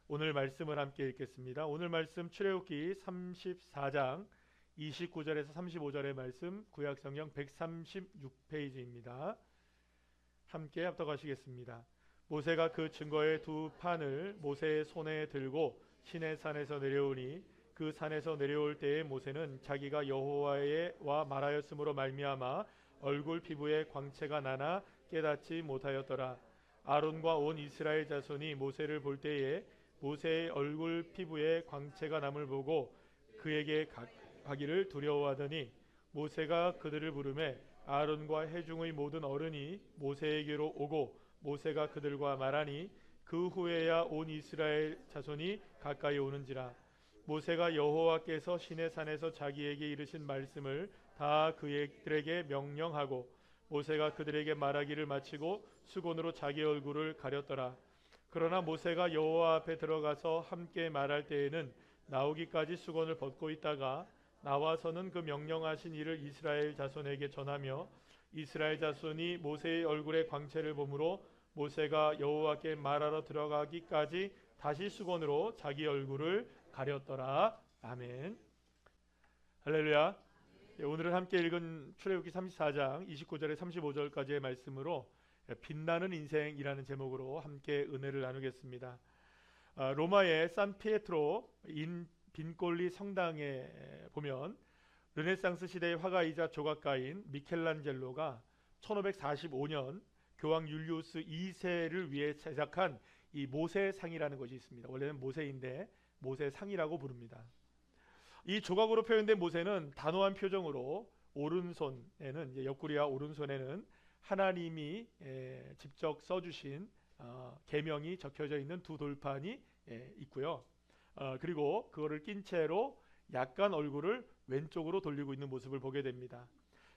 오늘 말씀을 함께 읽겠습니다. 오늘 말씀 출애굽기 34장 29절에서 35절의 말씀, 구약성경 136페이지입니다. 함께 합독하시겠습니다. 모세가 그 증거의 두 판을 모세의 손에 들고 시내산에서 내려오니 그 산에서 내려올 때에 모세는 자기가 여호와와 말하였으므로 말미암아 얼굴 피부에 광채가 나나 깨닫지 못하였더라. 아론과 온 이스라엘 자손이 모세를 볼 때에 모세의 얼굴 피부에 광채가 남을 보고 그에게 가기를 두려워하더니 모세가 그들을 부르매 아론과 회중의 모든 어른이 모세에게로 오고 모세가 그들과 말하니 그 후에야 온 이스라엘 자손이 가까이 오는지라. 모세가 여호와께서 시내산에서 자기에게 이르신 말씀을 다 그들에게 명령하고 모세가 그들에게 말하기를 마치고 수건으로 자기 얼굴을 가렸더라. 그러나 모세가 여호와 앞에 들어가서 함께 말할 때에는 나오기까지 수건을 벗고 있다가 나와서는 그 명령하신 일을 이스라엘 자손에게 전하며 이스라엘 자손이 모세의 얼굴에 광채를 보므로 모세가 여호와께 말하러 들어가기까지 다시 수건으로 자기 얼굴을 가렸더라. 아멘. 할렐루야. 오늘은 함께 읽은 출애굽기 34장 29절에 35절까지의 말씀으로 빛나는 인생이라는 제목으로 함께 은혜를 나누겠습니다. 로마의 산피에트로 빈골리 성당에 보면 르네상스 시대의 화가이자 조각가인 미켈란젤로가 1545년 교황 율리우스 2세를 위해 제작한 이 모세상이라는 것이 있습니다. 원래는 모세인데 모세상이라고 부릅니다. 이 조각으로 표현된 모세는 단호한 표정으로 오른손에는 옆구리와 오른손에는 하나님이 직접 써주신 계명이 적혀져 있는 두 돌판이 있고요. 그리고 그거를 낀 채로 약간 얼굴을 왼쪽으로 돌리고 있는 모습을 보게 됩니다.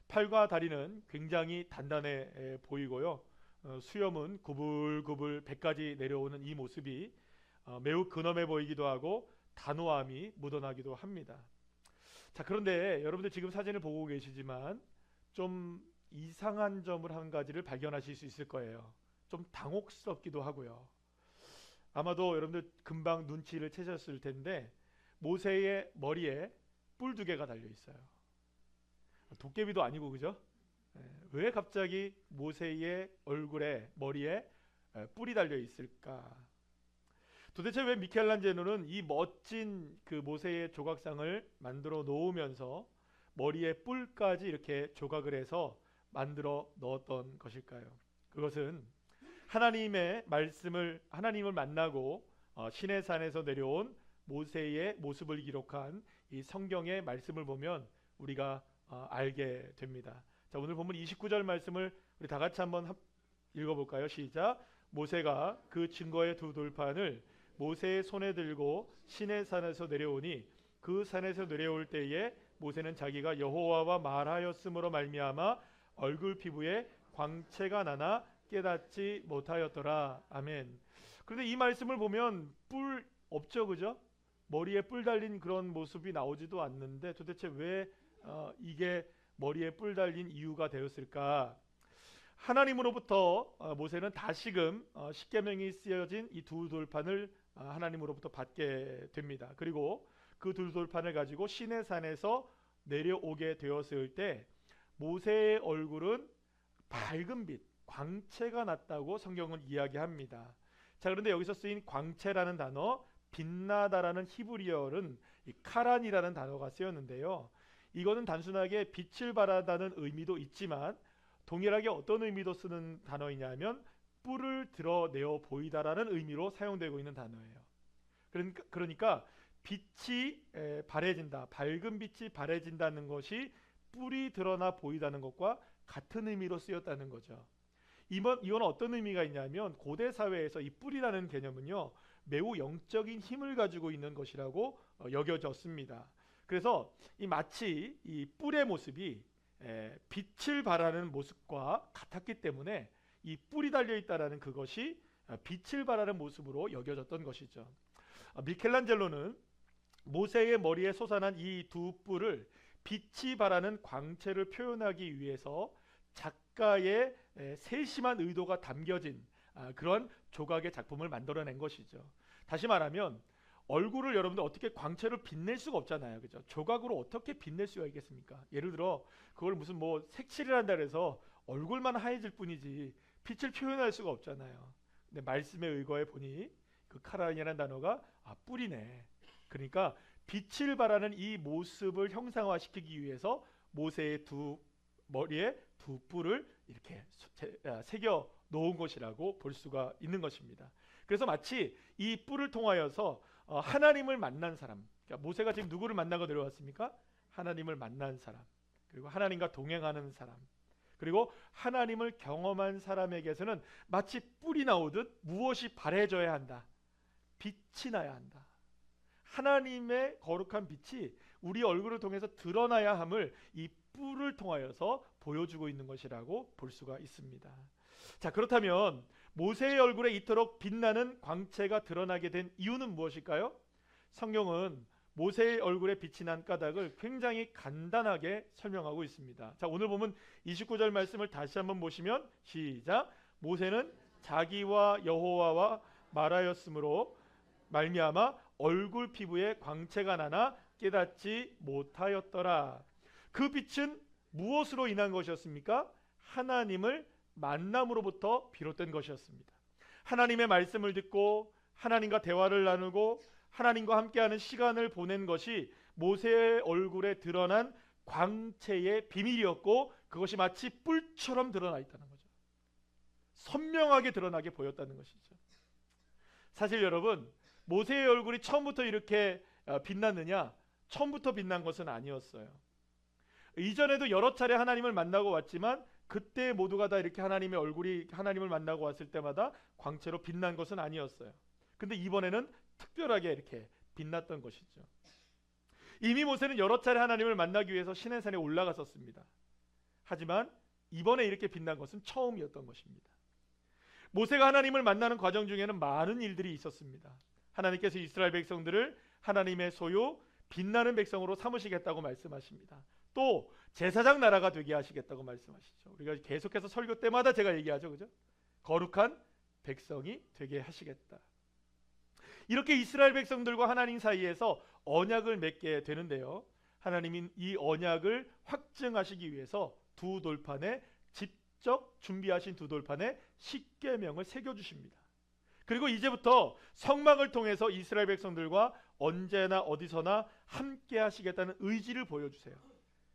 팔과 다리는 굉장히 단단해 보이고요. 수염은 구불구불 배까지 내려오는 이 모습이 매우 근엄해 보이기도 하고 단호함이 묻어나기도 합니다. 자, 그런데 여러분들 지금 사진을 보고 계시지만 좀 이상한 점을 한 가지를 발견하실 수 있을 거예요. 좀 당혹스럽기도 하고요. 아마도 여러분들 금방 눈치를 채셨을 텐데 모세의 머리에 뿔 두 개가 달려 있어요. 도깨비도 아니고, 그죠? 왜 갑자기 모세의 얼굴에 머리에 뿔이 달려 있을까? 도대체 왜 미켈란젤로는 이 멋진 그 모세의 조각상을 만들어 놓으면서 머리에 뿔까지 이렇게 조각을 해서 만들어 넣었던 것일까요? 그것은 하나님의 말씀을 하나님을 만나고 시내산에서 내려온 모세의 모습을 기록한 이 성경의 말씀을 보면 우리가 알게 됩니다. 자, 오늘 본문 29절 말씀을 우리 다 같이 한번 읽어볼까요? 시작. 모세가 그 증거의 두 돌판을 모세의 손에 들고 시내산에서 내려오니 그 산에서 내려올 때에 모세는 자기가 여호와와 말하였으므로 말미암아 얼굴 피부에 광채가 나나 깨닫지 못하였더라. 아멘. 그런데 이 말씀을 보면 뿔 없죠, 그죠? 머리에 뿔 달린 그런 모습이 나오지도 않는데 도대체 왜 이게 머리에 뿔 달린 이유가 되었을까? 하나님으로부터 모세는 다시금 십계명이 쓰여진 이 두 돌판을 하나님으로부터 받게 됩니다. 그리고 그 두 돌판을 가지고 시내산에서 내려오게 되었을 때 모세의 얼굴은 밝은 빛, 광채가 났다고 성경은 이야기합니다. 자, 그런데 여기서 쓰인 광채라는 단어, 빛나다라는 히브리어는 이 카란이라는 단어가 쓰였는데요. 이거는 단순하게 빛을 발하다는 의미도 있지만 동일하게 어떤 의미도 쓰는 단어이냐면 뿔을 드러내어 보이다라는 의미로 사용되고 있는 단어예요. 그러니까 빛이 발해진다, 밝은 빛이 발해진다는 것이 뿔이 드러나 보이다는 것과 같은 의미로 쓰였다는 거죠. 이건 어떤 의미가 있냐면 고대 사회에서 이 뿔이라는 개념은요 매우 영적인 힘을 가지고 있는 것이라고 여겨졌습니다. 그래서 마치 이 뿔의 모습이 빛을 발하는 모습과 같았기 때문에 이 뿔이 달려 있다라는 그것이 빛을 발하는 모습으로 여겨졌던 것이죠. 미켈란젤로는 모세의 머리에 솟아난 이 두 뿔을 빛이 발하는 광채를 표현하기 위해서 작가의 세심한 의도가 담겨진 그런 조각의 작품을 만들어낸 것이죠. 다시 말하면 얼굴을 여러분들 어떻게 광채로 빛낼 수가 없잖아요. 그죠? 조각으로 어떻게 빛낼 수가 있겠습니까? 예를 들어 그걸 무슨 뭐 색칠을 한다 해서 얼굴만 하얘질 뿐이지 빛을 표현할 수가 없잖아요. 근데 말씀에 의거해 보니 그 카라인이라는 단어가 뿔이네. 그러니까 빛을 발하는 이 모습을 형상화시키기 위해서 모세의 머리에 두 뿔을 이렇게 새겨 놓은 것이라고 볼 수가 있는 것입니다. 그래서 마치 이 뿔을 통하여서 하나님을 만난 사람, 그러니까 모세가 지금 누구를 만나고 내려왔습니까? 하나님을 만난 사람, 그리고 하나님과 동행하는 사람, 그리고 하나님을 경험한 사람에게서는 마치 뿔이 나오듯 무엇이 발해져야 한다? 빛이 나야 한다. 하나님의 거룩한 빛이 우리 얼굴을 통해서 드러나야 함을 이 뿔을 통하여서 보여주고 있는 것이라고 볼 수가 있습니다. 자, 그렇다면 모세의 얼굴에 이토록 빛나는 광채가 드러나게 된 이유는 무엇일까요? 성경은 모세의 얼굴에 빛이 난 까닭을 굉장히 간단하게 설명하고 있습니다. 자, 오늘 보면 29절 말씀을 다시 한번 보시면 시작. 모세는 자기와 여호와와 말하였으므로 말미암아 얼굴 피부에 광채가 나나 깨닫지 못하였더라. 그 빛은 무엇으로 인한 것이었습니까? 하나님을 만남으로부터 비롯된 것이었습니다. 하나님의 말씀을 듣고 하나님과 대화를 나누고 하나님과 함께하는 시간을 보낸 것이 모세의 얼굴에 드러난 광채의 비밀이었고, 그것이 마치 뿔처럼 드러나 있다는 거죠. 선명하게 드러나게 보였다는 것이죠. 사실 여러분, 모세의 얼굴이 처음부터 이렇게 빛났느냐? 처음부터 빛난 것은 아니었어요. 이전에도 여러 차례 하나님을 만나고 왔지만 그때 모두가 다 이렇게 하나님을 만나고 왔을 때마다 광채로 빛난 것은 아니었어요. 근데 이번에는 특별하게 이렇게 빛났던 것이죠. 이미 모세는 여러 차례 하나님을 만나기 위해서 시내산에 올라갔었습니다. 하지만 이번에 이렇게 빛난 것은 처음이었던 것입니다. 모세가 하나님을 만나는 과정 중에는 많은 일들이 있었습니다. 하나님께서 이스라엘 백성들을 하나님의 소유 빛나는 백성으로 삼으시겠다고 말씀하십니다. 또 제사장 나라가 되게 하시겠다고 말씀하시죠. 우리가 계속해서 설교 때마다 제가 얘기하죠, 그죠? 거룩한 백성이 되게 하시겠다. 이렇게 이스라엘 백성들과 하나님 사이에서 언약을 맺게 되는데요. 하나님이 이 언약을 확증하시기 위해서 두 돌판에 직접 준비하신 두 돌판에 십계명을 새겨주십니다. 그리고 이제부터 성막을 통해서 이스라엘 백성들과 언제나 어디서나 함께 하시겠다는 의지를 보여주세요.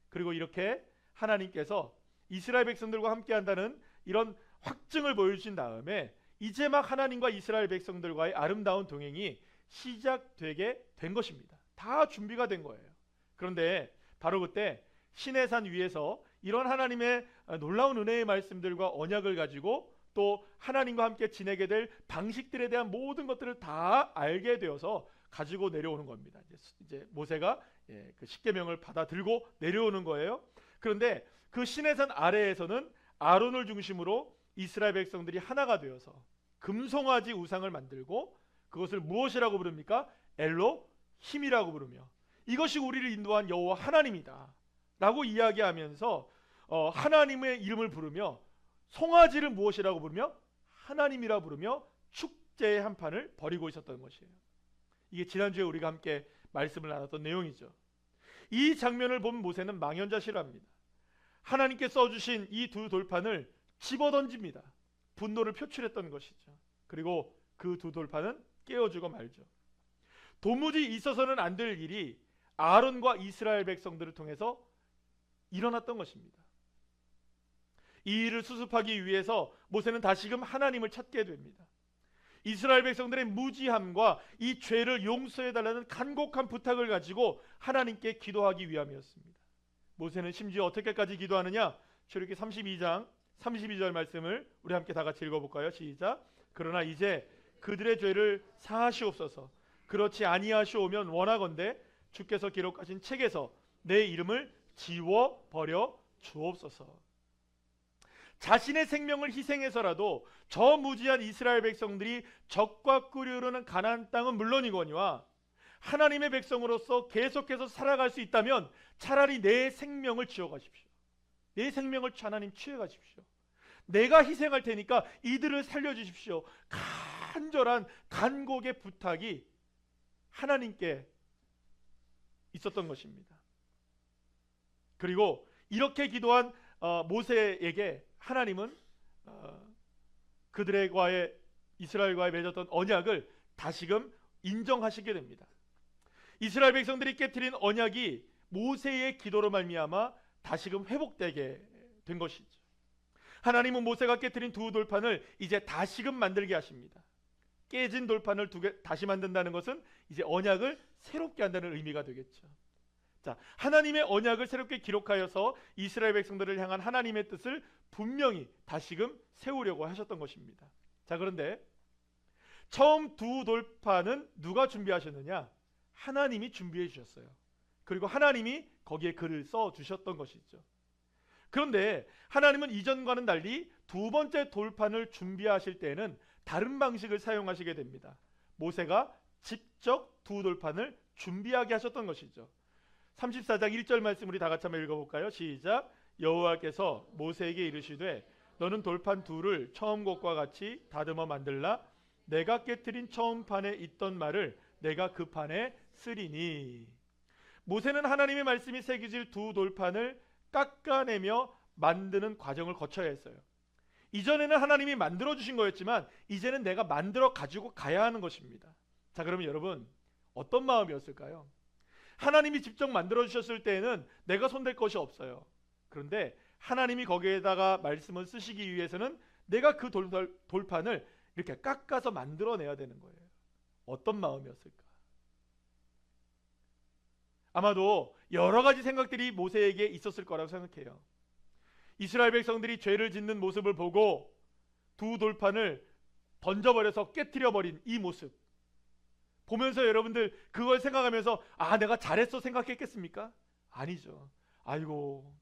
그리고 이렇게 하나님께서 이스라엘 백성들과 함께 한다는 이런 확증을 보여주신 다음에 이제 막 하나님과 이스라엘 백성들과의 아름다운 동행이 시작되게 된 것입니다. 다 준비가 된 거예요. 그런데 바로 그때 시내산 위에서 이런 하나님의 놀라운 은혜의 말씀들과 언약을 가지고 또 하나님과 함께 지내게 될 방식들에 대한 모든 것들을 다 알게 되어서 가지고 내려오는 겁니다. 이제 모세가 그 십계명을 받아 들고 내려오는 거예요. 그런데 그 시내산 아래에서는 아론을 중심으로 이스라엘 백성들이 하나가 되어서 금송아지 우상을 만들고 그것을 무엇이라고 부릅니까? 엘로힘이라고 부르며 이것이 우리를 인도한 여호와 하나님이다 라고 이야기하면서 하나님의 이름을 부르며 송아지를 무엇이라고 부르며 하나님이라 부르며 축제의 한판을 벌이고 있었던 것이에요. 이게 지난주에 우리가 함께 말씀을 나눴던 내용이죠. 이 장면을 본 모세는 망연자실합니다. 하나님께 써주신 이 두 돌판을 집어던집니다. 분노를 표출했던 것이죠. 그리고 그 두 돌판은 깨어주고 말죠. 도무지 있어서는 안 될 일이 아론과 이스라엘 백성들을 통해서 일어났던 것입니다. 이 일을 수습하기 위해서 모세는 다시금 하나님을 찾게 됩니다. 이스라엘 백성들의 무지함과 이 죄를 용서해달라는 간곡한 부탁을 가지고 하나님께 기도하기 위함이었습니다. 모세는 심지어 어떻게까지 기도하느냐? 출애굽기 32장 32절 말씀을 우리 함께 다 같이 읽어볼까요? 시작. 그러나 이제 그들의 죄를 사하시옵소서. 그렇지 아니하시오면 원하건대 주께서 기록하신 책에서 내 이름을 지워버려 주옵소서. 자신의 생명을 희생해서라도 저 무지한 이스라엘 백성들이 적과 끓으려는 가나안 땅은 물론이거니와 하나님의 백성으로서 계속해서 살아갈 수 있다면 차라리 내 생명을 지어가십시오. 내 생명을 하나님 취해가십시오. 내가 희생할 테니까 이들을 살려주십시오. 간절한 간곡의 부탁이 하나님께 있었던 것입니다. 그리고 이렇게 기도한 모세에게 하나님은 그들과의 이스라엘과의 맺었던 언약을 다시금 인정하시게 됩니다. 이스라엘 백성들이 깨트린 언약이 모세의 기도로 말미암아 다시금 회복되게 된 것이죠. 하나님은 모세가 깨트린 두 돌판을 이제 다시금 만들게 하십니다. 깨진 돌판을 다시 만든다는 것은 이제 언약을 새롭게 한다는 의미가 되겠죠. 자, 하나님의 언약을 새롭게 기록하여서 이스라엘 백성들을 향한 하나님의 뜻을 분명히 다시금 세우려고 하셨던 것입니다. 자, 그런데 처음 두 돌판은 누가 준비하셨느냐? 하나님이 준비해 주셨어요. 그리고 하나님이 거기에 글을 써 주셨던 것이죠. 그런데 하나님은 이전과는 달리 두 번째 돌판을 준비하실 때에는 다른 방식을 사용하시게 됩니다. 모세가 직접 두 돌판을 준비하게 하셨던 것이죠. 34장 1절 말씀 우리 다 같이 한번 읽어볼까요? 시작. 여호와께서 모세에게 이르시되 너는 돌판 둘을 처음 것과 같이 다듬어 만들라. 내가 깨트린 처음 판에 있던 말을 내가 그 판에 쓰리니. 모세는 하나님의 말씀이 새겨질 두 돌판을 깎아내며 만드는 과정을 거쳐야 했어요. 이전에는 하나님이 만들어 주신 거였지만 이제는 내가 만들어 가지고 가야 하는 것입니다. 자, 그러면 여러분 어떤 마음이었을까요? 하나님이 직접 만들어 주셨을 때에는 내가 손댈 것이 없어요. 그런데 하나님이 거기에다가 말씀을 쓰시기 위해서는 내가 그 돌판을 이렇게 깎아서 만들어내야 되는 거예요. 어떤 마음이었을까? 아마도 여러 가지 생각들이 모세에게 있었을 거라고 생각해요. 이스라엘 백성들이 죄를 짓는 모습을 보고 두 돌판을 던져버려서 깨트려버린 이 모습 보면서 여러분들 그걸 생각하면서 아, 내가 잘했어 생각했겠습니까? 아니죠. 아이고,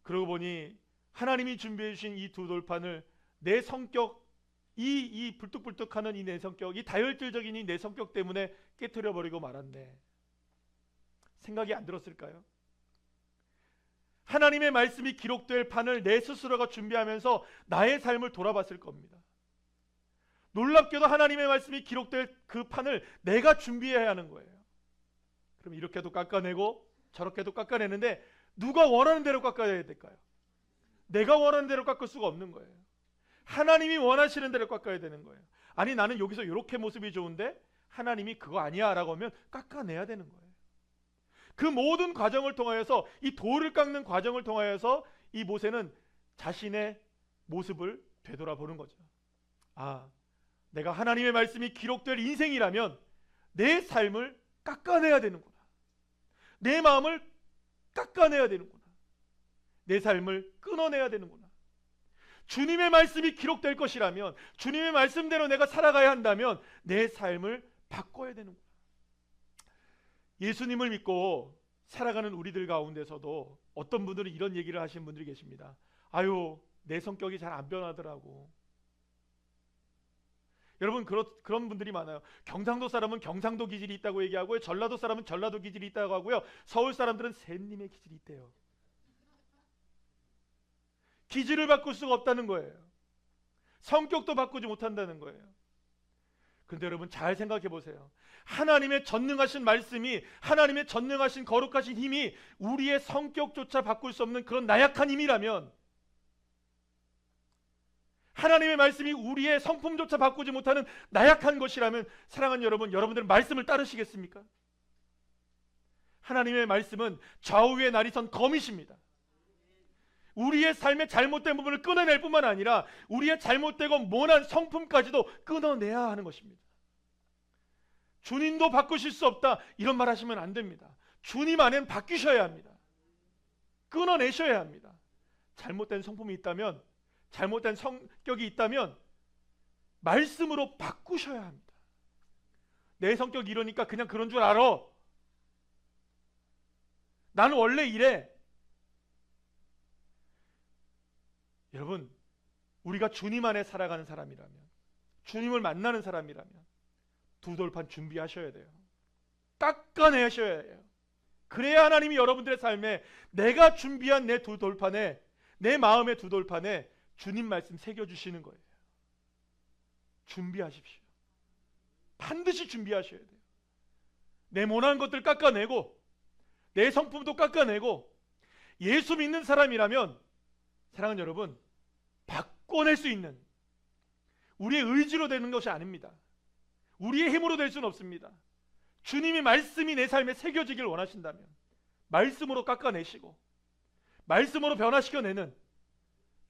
그러고 보니 하나님이 준비해 주신 이 두 돌판을 내 성격, 이 불뚝불뚝하는 이 내 성격, 이 다혈질적인 이 내 성격 때문에 깨트려버리고 말았네. 생각이 안 들었을까요? 하나님의 말씀이 기록될 판을 내 스스로가 준비하면서 나의 삶을 돌아봤을 겁니다. 놀랍게도 하나님의 말씀이 기록될 그 판을 내가 준비해야 하는 거예요. 그럼 이렇게도 깎아내고 저렇게도 깎아내는데 누가 원하는 대로 깎아야 될까요? 내가 원하는 대로 깎을 수가 없는 거예요. 하나님이 원하시는 대로 깎아야 되는 거예요. 아니, 나는 여기서 이렇게 모습이 좋은데 하나님이 그거 아니야 라고 하면 깎아내야 되는 거예요. 그 모든 과정을 통하여서, 이 돌을 깎는 과정을 통하여서 이 모세는 자신의 모습을 되돌아보는 거죠. 아, 내가 하나님의 말씀이 기록될 인생이라면 내 삶을 깎아내야 되는구나. 내 마음을 깎아내야 되는구나. 내 삶을 끊어내야 되는구나. 주님의 말씀이 기록될 것이라면, 주님의 말씀대로 내가 살아가야 한다면 내 삶을 바꿔야 되는구나. 예수님을 믿고 살아가는 우리들 가운데서도 어떤 분들은 이런 얘기를 하시는 분들이 계십니다. 아유, 내 성격이 잘 안 변하더라고. 여러분, 그런 분들이 많아요. 경상도 사람은 경상도 기질이 있다고 얘기하고요, 전라도 사람은 전라도 기질이 있다고 하고요, 서울 사람들은 샘님의 기질이 있대요. 기질을 바꿀 수가 없다는 거예요. 성격도 바꾸지 못한다는 거예요. 그런데 여러분 잘 생각해 보세요. 하나님의 전능하신 말씀이, 하나님의 전능하신 거룩하신 힘이 우리의 성격조차 바꿀 수 없는 그런 나약한 힘이라면, 하나님의 말씀이 우리의 성품조차 바꾸지 못하는 나약한 것이라면, 사랑하는 여러분, 여러분들은 말씀을 따르시겠습니까? 하나님의 말씀은 좌우의 날이 선 검이십니다. 우리의 삶의 잘못된 부분을 끊어낼 뿐만 아니라 우리의 잘못되고 모난 성품까지도 끊어내야 하는 것입니다. 주님도 바꾸실 수 없다, 이런 말 하시면 안 됩니다. 주님 안에는 바뀌셔야 합니다. 끊어내셔야 합니다. 잘못된 성품이 있다면, 잘못된 성격이 있다면 말씀으로 바꾸셔야 합니다. 내 성격이 이러니까 그냥 그런 줄 알아. 나는 원래 이래. 여러분, 우리가 주님 안에 살아가는 사람이라면, 주님을 만나는 사람이라면 두 돌판 준비하셔야 돼요. 깎아내셔야 해요. 그래야 하나님이 여러분들의 삶에 내가 준비한 내 두 돌판에, 내 마음의 두 돌판에 주님 말씀 새겨주시는 거예요. 준비하십시오. 반드시 준비하셔야 돼요. 내 모난 것들 깎아내고 내 성품도 깎아내고 예수 믿는 사람이라면 사랑하는 여러분, 바꿔낼 수 있는, 우리의 의지로 되는 것이 아닙니다. 우리의 힘으로 될 수는 없습니다. 주님이 말씀이 내 삶에 새겨지길 원하신다면 말씀으로 깎아내시고 말씀으로 변화시켜내는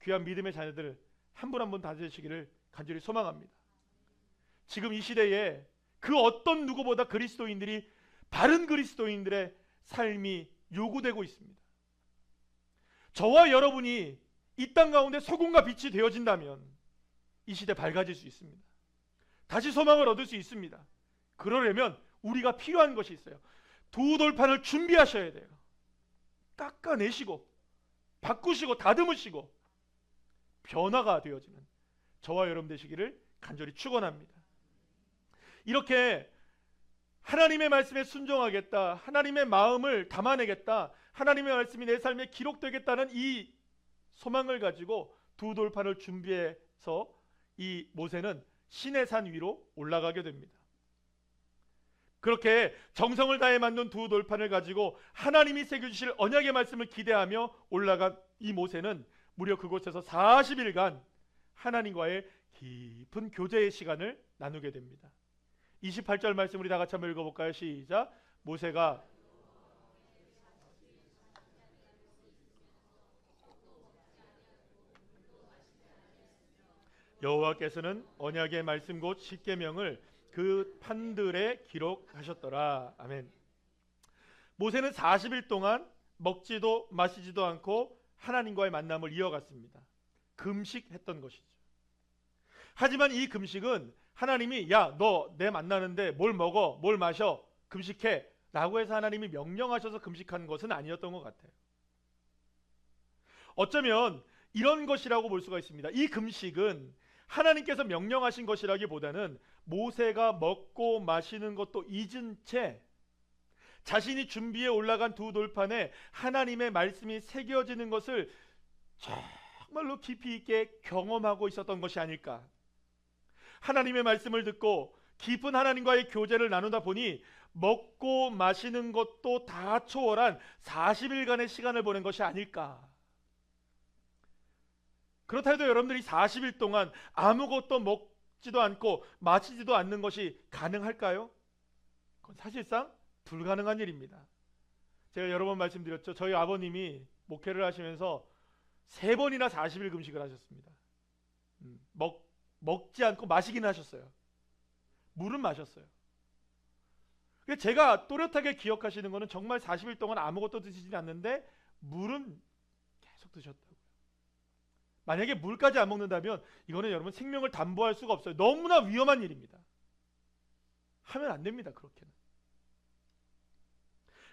귀한 믿음의 자녀들 한 분 한 분 다 되시기를 간절히 소망합니다. 지금 이 시대에 그 어떤 누구보다 그리스도인들이, 바른 그리스도인들의 삶이 요구되고 있습니다. 저와 여러분이 이 땅 가운데 소금과 빛이 되어진다면 이 시대 밝아질 수 있습니다. 다시 소망을 얻을 수 있습니다. 그러려면 우리가 필요한 것이 있어요. 두 돌판을 준비하셔야 돼요. 깎아내시고 바꾸시고 다듬으시고 변화가 되어지는 저와 여러분 되시기를 간절히 축원합니다. 이렇게 하나님의 말씀에 순종하겠다, 하나님의 마음을 담아내겠다, 하나님의 말씀이 내 삶에 기록되겠다는 이 소망을 가지고 두 돌판을 준비해서 이 모세는 시내산 위로 올라가게 됩니다. 그렇게 정성을 다해 만든 두 돌판을 가지고 하나님이 새겨주실 언약의 말씀을 기대하며 올라간 이 모세는 무려 그곳에서 40일간 하나님과의 깊은 교제의 시간을 나누게 됩니다. 28절 말씀 우리 다 같이 한번 읽어볼까요? 시작. 모세가 여호와께서는 언약의 말씀 곧 십계명을 그 판들에 기록하셨더라. 아멘. 모세는 40일 동안 먹지도 마시지도 않고 하나님과의 만남을 이어갔습니다. 금식했던 것이죠. 하지만 이 금식은 하나님이 야, 너 내 만나는데 뭘 먹어, 뭘 마셔, 금식해 라고 해서 하나님이 명령하셔서 금식한 것은 아니었던 것 같아요. 어쩌면 이런 것이라고 볼 수가 있습니다. 이 금식은 하나님께서 명령하신 것이라기보다는 모세가 먹고 마시는 것도 잊은 채 자신이 준비해 올라간 두 돌판에 하나님의 말씀이 새겨지는 것을 정말로 깊이 있게 경험하고 있었던 것이 아닐까. 하나님의 말씀을 듣고 깊은 하나님과의 교제를 나누다 보니 먹고 마시는 것도 다 초월한 40일간의 시간을 보낸 것이 아닐까. 그렇다 해도 여러분들이 40일 동안 아무것도 먹지도 않고 마시지도 않는 것이 가능할까요? 그건 사실상 불가능한 일입니다. 제가 여러 번 말씀드렸죠. 저희 아버님이 목회를 하시면서 3번이나 40일 금식을 하셨습니다. 먹지 않고 마시기는 하셨어요. 물은 마셨어요. 제가 또렷하게 기억하시는 것은 정말 40일 동안 아무것도 드시지 않는데 물은 계속 드셨다고요. 만약에 물까지 안 먹는다면 이거는 여러분 생명을 담보할 수가 없어요. 너무나 위험한 일입니다. 하면 안 됩니다. 그렇게는.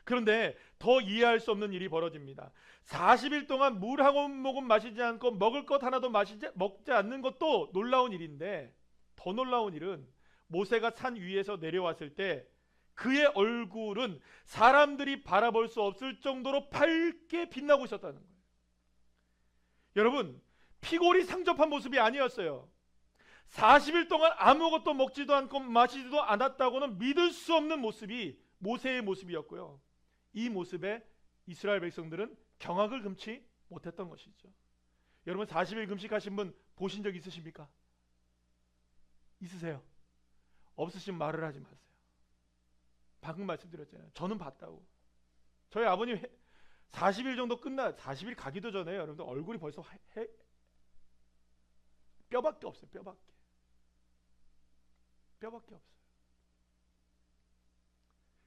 그런데 더 이해할 수 없는 일이 벌어집니다. 40일 동안 물 한 모금 마시지 않고 먹을 것 하나도 먹지 않는 것도 놀라운 일인데, 더 놀라운 일은 모세가 산 위에서 내려왔을 때 그의 얼굴은 사람들이 바라볼 수 없을 정도로 밝게 빛나고 있었다는 거예요. 여러분, 피골이 상접한 모습이 아니었어요. 40일 동안 아무것도 먹지도 않고 마시지도 않았다고는 믿을 수 없는 모습이 모세의 모습이었고요. 이 모습에 이스라엘 백성들은 경악을 금치 못했던 것이죠. 여러분 40일 금식하신 분 보신 적 있으십니까? 있으세요? 없으시면 말을 하지 마세요. 방금 말씀드렸잖아요. 저는 봤다고. 저희 아버님 40일 정도 40일 가기도 전에 여러분들 얼굴이 벌써 뼈밖에 없어요. 뼈밖에 없어요.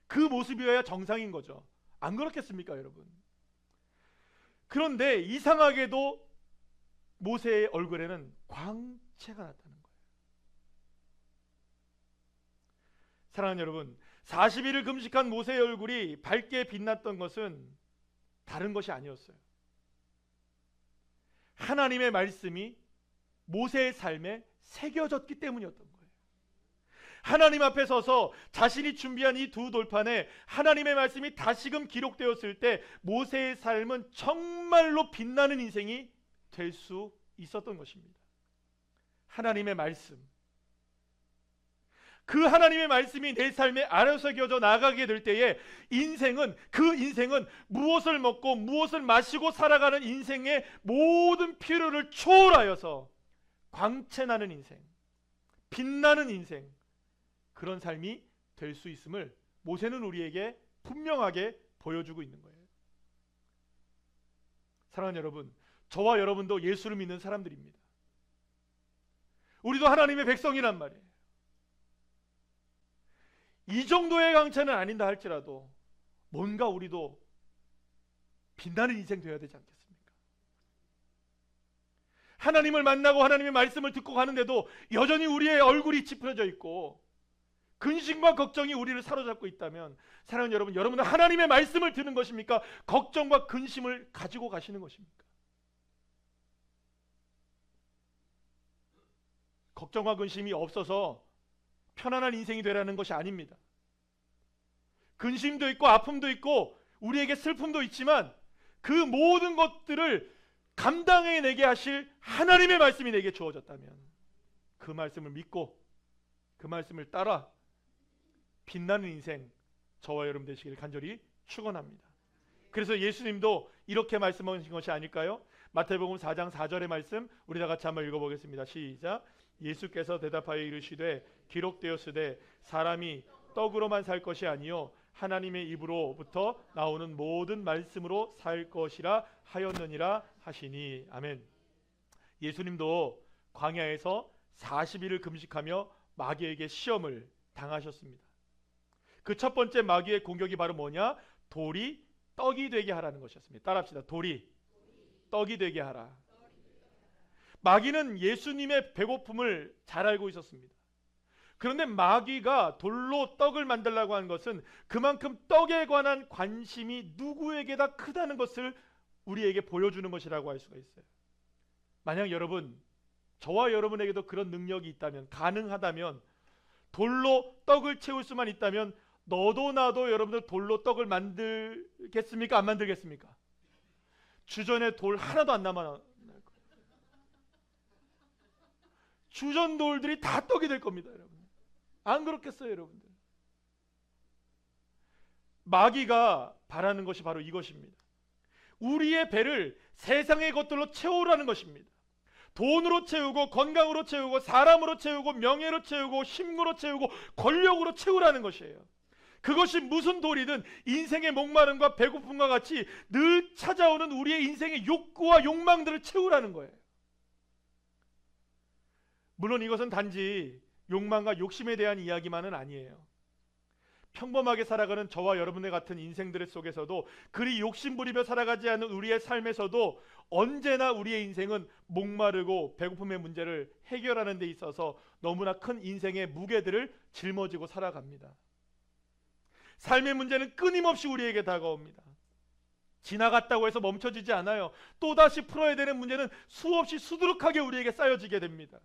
그 모습이어야 정상인 거죠. 안 그렇겠습니까, 여러분? 그런데 이상하게도 모세의 얼굴에는 광채가 났다는 거예요. 사랑하는 여러분, 40일을 금식한 모세의 얼굴이 밝게 빛났던 것은 다른 것이 아니었어요. 하나님의 말씀이 모세의 삶에 새겨졌기 때문이었던 거예요. 하나님 앞에 서서 자신이 준비한 이 두 돌판에 하나님의 말씀이 다시금 기록되었을 때 모세의 삶은 정말로 빛나는 인생이 될 수 있었던 것입니다. 하나님의 말씀, 그 하나님의 말씀이 내 삶에 알아서 겨져 나가게 될 때에 그 인생은 무엇을 먹고 무엇을 마시고 살아가는 인생의 모든 필요를 초월하여서 광채나는 인생, 빛나는 인생, 그런 삶이 될 수 있음을 모세는 우리에게 분명하게 보여주고 있는 거예요. 사랑하는 여러분, 저와 여러분도 예수를 믿는 사람들입니다. 우리도 하나님의 백성이란 말이에요. 이 정도의 강차는 아닌다 할지라도 뭔가 우리도 빛나는 인생 되어야 되지 않겠습니까? 하나님을 만나고 하나님의 말씀을 듣고 가는데도 여전히 우리의 얼굴이 찌푸려져 있고 근심과 걱정이 우리를 사로잡고 있다면, 사랑하는 여러분, 여러분은 하나님의 말씀을 듣는 것입니까? 걱정과 근심을 가지고 가시는 것입니까? 걱정과 근심이 없어서 편안한 인생이 되라는 것이 아닙니다. 근심도 있고 아픔도 있고 우리에게 슬픔도 있지만 그 모든 것들을 감당해내게 하실 하나님의 말씀이 내게 주어졌다면 그 말씀을 믿고 그 말씀을 따라 빛나는 인생 저와 여러분 되시길 간절히 축원합니다. 그래서 예수님도 이렇게 말씀하신 것이 아닐까요? 마태복음 4장 4절의 말씀 우리 다 같이 한번 읽어보겠습니다. 시작. 예수께서 대답하여 이르시되 기록되었으되 사람이 떡으로만 살 것이 아니요 하나님의 입으로부터 나오는 모든 말씀으로 살 것이라 하였느니라 하시니. 아멘. 예수님도 광야에서 40일을 금식하며 마귀에게 시험을 당하셨습니다. 그 첫 번째 마귀의 공격이 바로 뭐냐? 돌이 떡이 되게 하라는 것이었습니다. 따라합시다. 돌이 떡이 되게 하라. 마귀는 예수님의 배고픔을 잘 알고 있었습니다. 그런데 마귀가 돌로 떡을 만들려고 한 것은 그만큼 떡에 관한 관심이 누구에게나 크다는 것을 우리에게 보여주는 것이라고 할 수가 있어요. 만약 여러분, 저와 여러분에게도 그런 능력이 있다면, 가능하다면, 돌로 떡을 채울 수만 있다면 너도 나도 여러분들 돌로 떡을 만들겠습니까? 안 만들겠습니까? 주전에 돌 하나도 안 남아. 주전 돌들이 다 떡이 될 겁니다, 여러분. 안 그렇겠어요, 여러분들? 마귀가 바라는 것이 바로 이것입니다. 우리의 배를 세상의 것들로 채우라는 것입니다. 돈으로 채우고 건강으로 채우고 사람으로 채우고 명예로 채우고 힘으로 채우고 권력으로 채우라는 것이에요. 그것이 무슨 돌이든 인생의 목마름과 배고픔과 같이 늘 찾아오는 우리의 인생의 욕구와 욕망들을 채우라는 거예요. 물론 이것은 단지 욕망과 욕심에 대한 이야기만은 아니에요. 평범하게 살아가는 저와 여러분의 같은 인생들 속에서도 그리 욕심부리며 살아가지 않는 우리의 삶에서도 언제나 우리의 인생은 목마르고 배고픔의 문제를 해결하는 데 있어서 너무나 큰 인생의 무게들을 짊어지고 살아갑니다. 삶의 문제는 끊임없이 우리에게 다가옵니다. 지나갔다고 해서 멈춰지지 않아요. 또다시 풀어야 되는 문제는 수없이 수두룩하게 우리에게 쌓여지게 됩니다.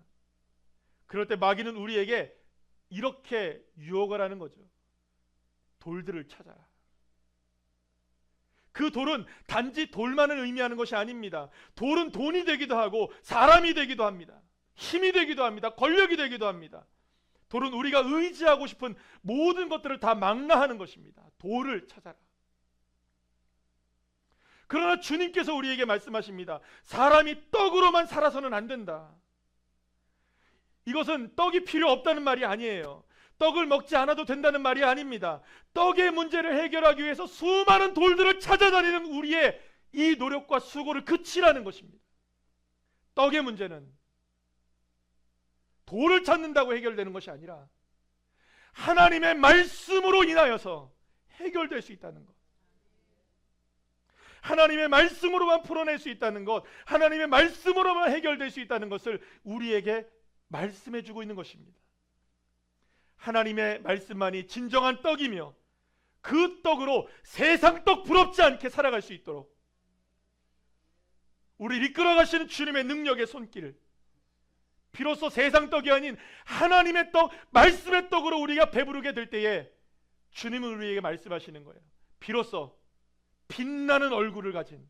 그럴 때 마귀는 우리에게 이렇게 유혹을 하는 거죠. 돌들을 찾아라. 그 돌은 단지 돌만을 의미하는 것이 아닙니다. 돌은 돈이 되기도 하고 사람이 되기도 합니다. 힘이 되기도 합니다. 권력이 되기도 합니다. 돌은 우리가 의지하고 싶은 모든 것들을 다 망라하는 것입니다. 돌을 찾아라. 그러나 주님께서 우리에게 말씀하십니다. 사람이 떡으로만 살아서는 안 된다. 이것은 떡이 필요 없다는 말이 아니에요. 떡을 먹지 않아도 된다는 말이 아닙니다. 떡의 문제를 해결하기 위해서 수많은 돌들을 찾아다니는 우리의 이 노력과 수고를 그치라는 것입니다. 떡의 문제는 돌을 찾는다고 해결되는 것이 아니라 하나님의 말씀으로 인하여서 해결될 수 있다는 것. 하나님의 말씀으로만 풀어낼 수 있다는 것, 하나님의 말씀으로만 해결될 수 있다는 것을 우리에게 말씀해 주고 있는 것입니다. 하나님의 말씀만이 진정한 떡이며 그 떡으로 세상 떡 부럽지 않게 살아갈 수 있도록 우리를 이끌어 가시는 주님의 능력의 손길을, 비로소 세상 떡이 아닌 하나님의 떡, 말씀의 떡으로 우리가 배부르게 될 때에 주님은 우리에게 말씀하시는 거예요. 비로소 빛나는 얼굴을 가진,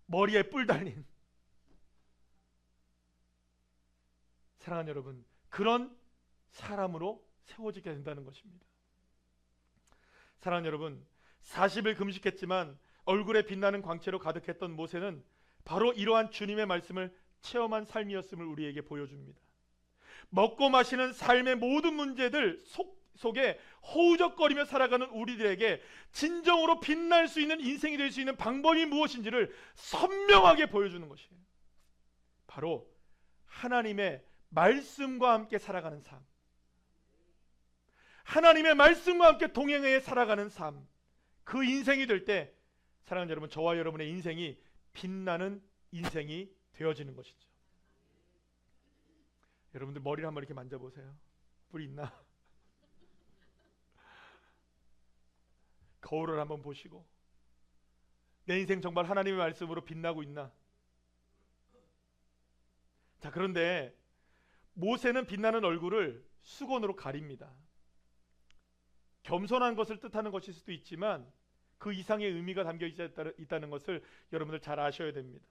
머리에 뿔 달린, 사랑하는 여러분, 그런 사람으로 세워지게 된다는 것입니다. 사랑하는 여러분, 40일 금식했지만 얼굴에 빛나는 광채로 가득했던 모세는 바로 이러한 주님의 말씀을 체험한 삶이었음을 우리에게 보여줍니다. 먹고 마시는 삶의 모든 문제들 속에 허우적거리며 살아가는 우리들에게 진정으로 빛날 수 있는 인생이 될 수 있는 방법이 무엇인지를 선명하게 보여주는 것이에요. 바로 하나님의 말씀과 함께 살아가는 삶, 하나님의 말씀과 함께 동행해 살아가는 삶, 그 인생이 될 때 사랑하는 여러분, 저와 여러분의 인생이 빛나는 인생이 되어지는 것이죠. 여러분들 머리를 한번 이렇게 만져보세요. 뿔이 있나? 거울을 한번 보시고 내 인생 정말 하나님의 말씀으로 빛나고 있나? 자, 그런데 모세는 빛나는 얼굴을 수건으로 가립니다. 겸손한 것을 뜻하는 것일 수도 있지만 그 이상의 의미가 담겨 있다는 것을 여러분들 잘 아셔야 됩니다.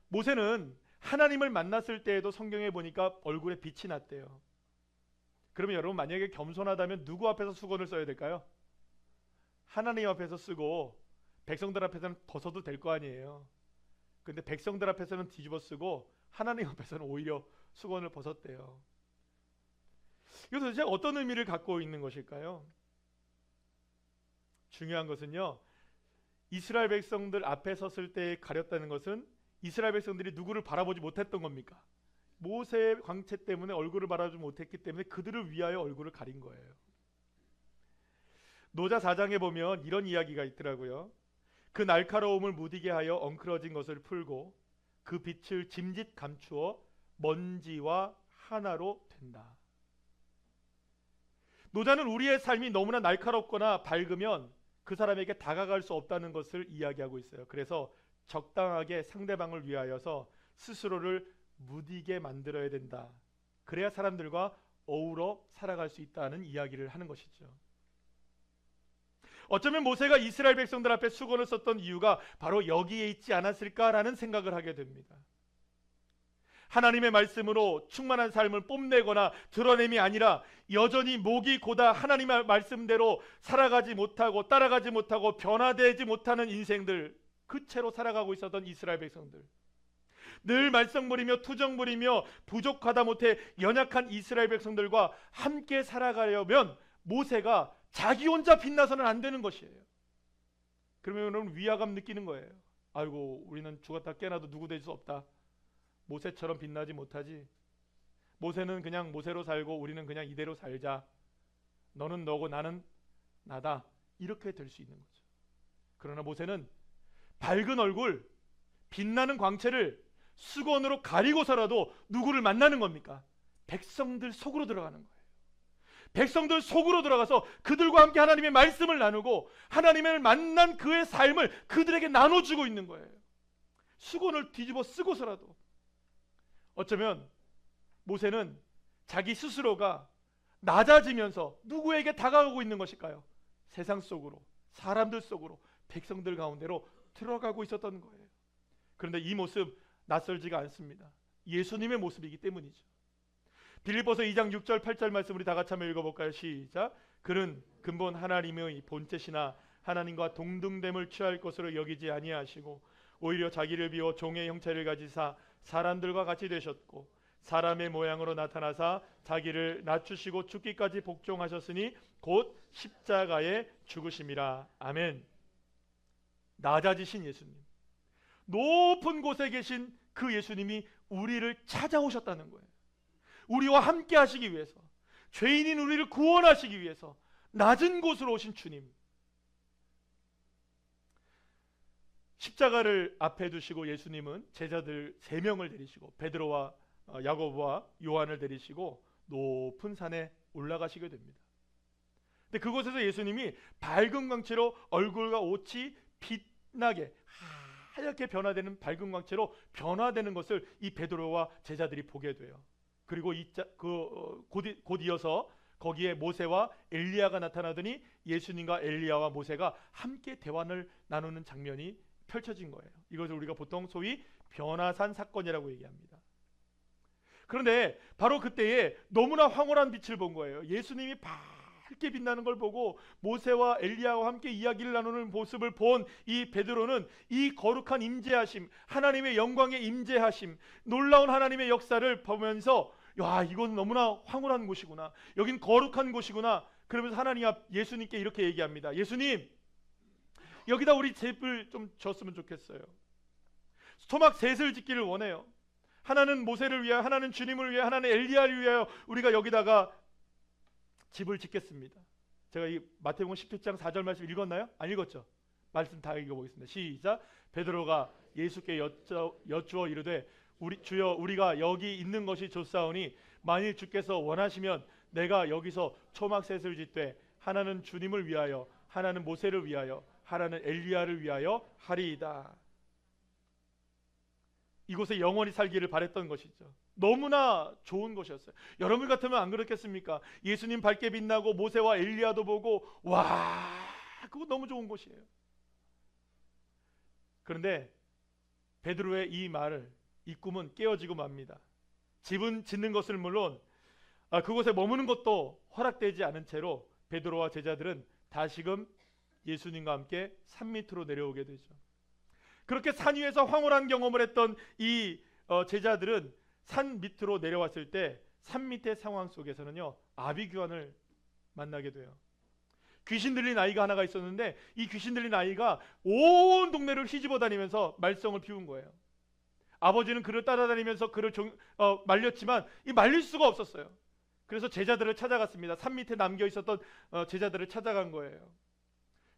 모세는 하나님을 만났을 때에도 성경에 보니까 얼굴에 빛이 났대요. 그러면 여러분, 만약에 겸손하다면 누구 앞에서 수건을 써야 될까요? 하나님 앞에서 쓰고 백성들 앞에서는 벗어도 될 거 아니에요. 근데 백성들 앞에서는 뒤집어 쓰고 하나님 앞에서는 오히려 수건을 벗었대요. 이것은 도대체 어떤 의미를 갖고 있는 것일까요? 중요한 것은요, 이스라엘 백성들 앞에 섰을 때 가렸다는 것은 이스라엘 백성들이 누구를 바라보지 못했던 겁니까? 모세의 광채 때문에 얼굴을 바라보지 못했기 때문에 그들을 위하여 얼굴을 가린 거예요. 노자 4장에 보면 이런 이야기가 있더라고요. 그 날카로움을 무디게 하여 엉클어진 것을 풀고 그 빛을 짐짓 감추어 먼지와 하나로 된다. 노자는 우리의 삶이 너무나 날카롭거나 밝으면 그 사람에게 다가갈 수 없다는 것을 이야기하고 있어요. 그래서 적당하게 상대방을 위하여서 스스로를 무디게 만들어야 된다. 그래야 사람들과 어우러 살아갈 수 있다는 이야기를 하는 것이죠. 어쩌면 모세가 이스라엘 백성들 앞에 수건을 썼던 이유가 바로 여기에 있지 않았을까라는 생각을 하게 됩니다. 하나님의 말씀으로 충만한 삶을 뽐내거나 드러냄이 아니라 여전히 목이 고다 하나님의 말씀대로 살아가지 못하고 따라가지 못하고 변화되지 못하는 인생들, 그 채로 살아가고 있었던 이스라엘 백성들, 늘 말썽 부리며 투정 부리며 부족하다 못해 연약한 이스라엘 백성들과 함께 살아가려면 모세가 자기 혼자 빛나서는 안 되는 것이에요. 그러면 여러분 위화감 느끼는 거예요. 아이고, 우리는 죽었다 깨어나도 누구 될 수 없다. 모세처럼 빛나지 못하지. 모세는 그냥 모세로 살고 우리는 그냥 이대로 살자. 너는 너고 나는 나다. 이렇게 될 수 있는 거죠. 그러나 모세는 밝은 얼굴, 빛나는 광채를 수건으로 가리고서라도 누구를 만나는 겁니까? 백성들 속으로 들어가는 거예요. 백성들 속으로 들어가서 그들과 함께 하나님의 말씀을 나누고 하나님을 만난 그의 삶을 그들에게 나눠주고 있는 거예요. 수건을 뒤집어 쓰고서라도. 어쩌면 모세는 자기 스스로가 낮아지면서 누구에게 다가가고 있는 것일까요? 세상 속으로, 사람들 속으로, 백성들 가운데로 들어가고 있었던 거예요. 그런데 이 모습 낯설지가 않습니다. 예수님의 모습이기 때문이죠. 빌립보서 2장 6절 8절 말씀 우리 다 같이 한번 읽어볼까요? 시작. 그는 근본 하나님의 본체시나 하나님과 동등됨을 취할 것으로 여기지 아니하시고 오히려 자기를 비워 종의 형체를 가지사 사람들과 같이 되셨고 사람의 모양으로 나타나사 자기를 낮추시고 죽기까지 복종하셨으니 곧 십자가에 죽으심이라. 아멘. 낮아지신 예수님, 높은 곳에 계신 그 예수님이 우리를 찾아오셨다는 거예요. 우리와 함께 하시기 위해서, 죄인인 우리를 구원하시기 위해서 낮은 곳으로 오신 주님, 십자가를 앞에 두시고 예수님은 제자들 3명을 데리시고 베드로와 야고보와 요한을 데리시고 높은 산에 올라가시게 됩니다. 근데 그곳에서 예수님이 밝은 광채로 얼굴과 옷이 빛나게 하얗게 변화되는 밝은 광채로 변화되는 것을 이 베드로와 제자들이 보게 돼요. 그리고 곧 이어서 거기에 모세와 엘리야가 나타나더니 예수님과 엘리야와 모세가 함께 대화를 나누는 장면이 펼쳐진 거예요. 이것을 우리가 보통 소위 변화산 사건이라고 얘기합니다. 그런데 바로 그때에 너무나 황홀한 빛을 본 거예요. 예수님이 밝게 빛나는 걸 보고 모세와 엘리야와 함께 이야기를 나누는 모습을 본 이 베드로는 이 거룩한 임재하심, 하나님의 영광의 임재하심, 놀라운 하나님의 역사를 보면서 야, 이건 너무나 황홀한 곳이구나, 여긴 거룩한 곳이구나. 그러면서 하나님 앞 예수님께 이렇게 얘기합니다. 예수님, 여기다 우리 집을 좀 줬으면 좋겠어요. 토막 셋을 짓기를 원해요. 하나는 모세를 위하여, 하나는 주님을 위하여, 하나는 엘리야를 위하여 우리가 여기다가 집을 짓겠습니다. 제가 이 마태복음 17장 4절 말씀 읽었나요? 안 읽었죠? 말씀 다 읽어보겠습니다. 시작. 베드로가 예수께 여쭈어 이르되 주여, 우리가 여기 있는 것이 좋사오니 만일 주께서 원하시면 내가 여기서 초막셋을 짓되 하나는 주님을 위하여, 하나는 모세를 위하여, 하나는 엘리야를 위하여 하리이다. 이곳에 영원히 살기를 바랬던 것이죠. 너무나 좋은 곳이었어요. 여러분 같으면 안 그렇겠습니까? 예수님 밝게 빛나고 모세와 엘리야도 보고 와, 그거 너무 좋은 곳이에요. 그런데 베드로의 이 말을, 이 꿈은 깨어지고 맙니다. 집은 짓는 것을 물론 그곳에 머무는 것도 허락되지 않은 채로 베드로와 제자들은 다시금 예수님과 함께 산 밑으로 내려오게 되죠. 그렇게 산 위에서 황홀한 경험을 했던 이 제자들은 산 밑으로 내려왔을 때 산 밑의 상황 속에서는요, 아비규환을 만나게 돼요. 귀신 들린 아이가 하나가 있었는데 이 귀신 들린 아이가 온 동네를 휘집어 다니면서 말썽을 피운 거예요. 아버지는 그를 따라다니면서 그를 말렸지만 이 말릴 수가 없었어요. 그래서 제자들을 찾아갔습니다. 산 밑에 남겨 있었던 제자들을 찾아간 거예요.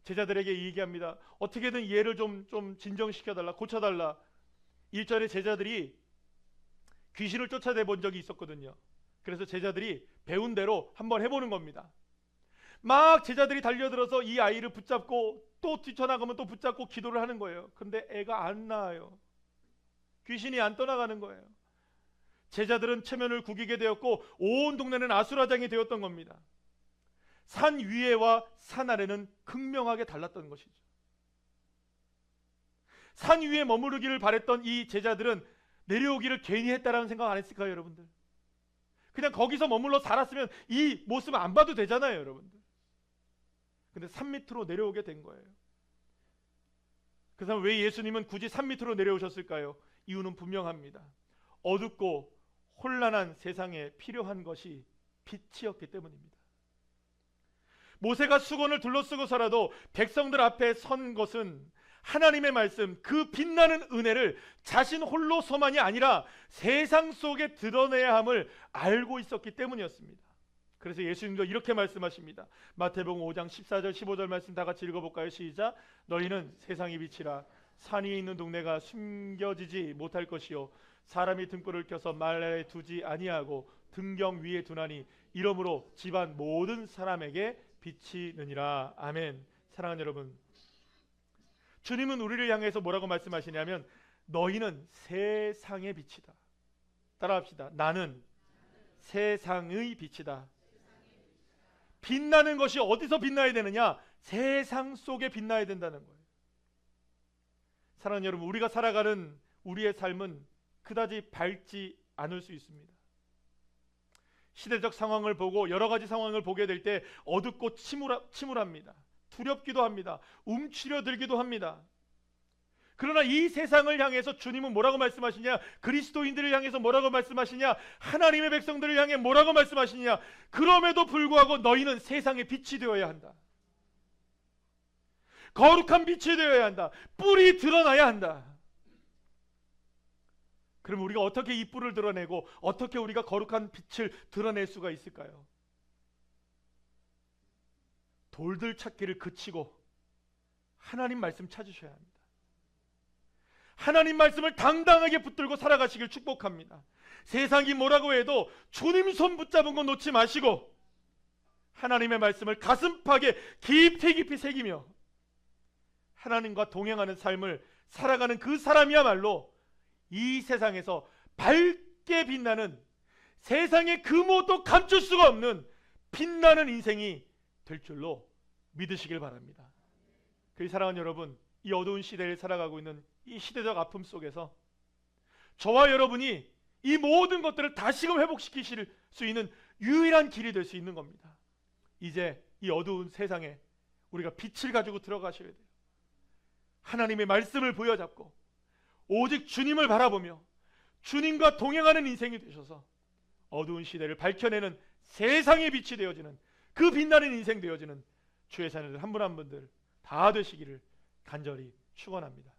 제자들에게 얘기합니다. 어떻게든 얘를 좀 진정시켜달라, 고쳐달라. 1절에 제자들이 귀신을 쫓아내 본 적이 있었거든요. 그래서 제자들이 배운 대로 한번 해보는 겁니다. 막 제자들이 달려들어서 이 아이를 붙잡고 또 뛰쳐나가면 또 붙잡고 기도를 하는 거예요. 근데 애가 안 나아요. 귀신이 안 떠나가는 거예요. 제자들은 체면을 구기게 되었고 온 동네는 아수라장이 되었던 겁니다. 산 위에와 산 아래는 극명하게 달랐던 것이죠. 산 위에 머무르기를 바랬던 이 제자들은 내려오기를 괜히 했다라는 생각 안 했을까요, 여러분들? 그냥 거기서 머물러 살았으면 이 모습 안 봐도 되잖아요, 여러분들. 근데 산 밑으로 내려오게 된 거예요. 그래서 왜 예수님은 굳이 산 밑으로 내려오셨을까요? 이유는 분명합니다. 어둡고 혼란한 세상에 필요한 것이 빛이었기 때문입니다. 모세가 수건을 둘러쓰고서라도 백성들 앞에 선 것은 하나님의 말씀, 그 빛나는 은혜를 자신 홀로서만이 아니라 세상 속에 드러내야 함을 알고 있었기 때문이었습니다. 그래서 예수님도 이렇게 말씀하십니다. 마태복음 5장 14절 15절 말씀 다 같이 읽어볼까요? 시작. 너희는 세상의 빛이라. 산 위에 있는 동네가 숨겨지지 못할 것이요 사람이 등불을 켜서 말에 두지 아니하고 등경 위에 두나니 이러므로 집안 모든 사람에게 빛이 느니라. 아멘. 사랑하는 여러분, 주님은 우리를 향해서 뭐라고 말씀하시냐면 너희는 세상의 빛이다. 따라합시다. 나는 세상의 빛이다. 빛나는 것이 어디서 빛나야 되느냐? 세상 속에 빛나야 된다는 거예요. 사랑하는 여러분, 우리가 살아가는 우리의 삶은 그다지 밝지 않을 수 있습니다. 시대적 상황을 보고 여러 가지 상황을 보게 될 때 어둡고 침울합니다. 두렵기도 합니다. 움츠려들기도 합니다. 그러나 이 세상을 향해서 주님은 뭐라고 말씀하시냐? 그리스도인들을 향해서 뭐라고 말씀하시냐? 하나님의 백성들을 향해 뭐라고 말씀하시냐? 그럼에도 불구하고 너희는 세상의 빛이 되어야 한다. 거룩한 빛이 되어야 한다. 뿔이 드러나야 한다. 그럼 우리가 어떻게 이 뿔을 드러내고 어떻게 우리가 거룩한 빛을 드러낼 수가 있을까요? 돌들 찾기를 그치고 하나님 말씀 찾으셔야 합니다. 하나님 말씀을 당당하게 붙들고 살아가시길 축복합니다. 세상이 뭐라고 해도 주님 손 붙잡은 거 놓지 마시고 하나님의 말씀을 가슴팍에 깊이 새기며 하나님과 동행하는 삶을 살아가는 그 사람이야말로 이 세상에서 밝게 빛나는, 세상의 금호도 감출 수가 없는 빛나는 인생이 될 줄로 믿으시길 바랍니다. 그리고 사랑하는 여러분, 이 어두운 시대를 살아가고 있는 이 시대적 아픔 속에서 저와 여러분이 이 모든 것들을 다시금 회복시키실 수 있는 유일한 길이 될 수 있는 겁니다. 이제 이 어두운 세상에 우리가 빛을 가지고 들어가셔야 돼요. 하나님의 말씀을 부여잡고 오직 주님을 바라보며 주님과 동행하는 인생이 되셔서 어두운 시대를 밝혀내는 세상의 빛이 되어지는, 그 빛나는 인생 되어지는 주의 자녀들 한 분 한 분들 다 되시기를 간절히 축원합니다.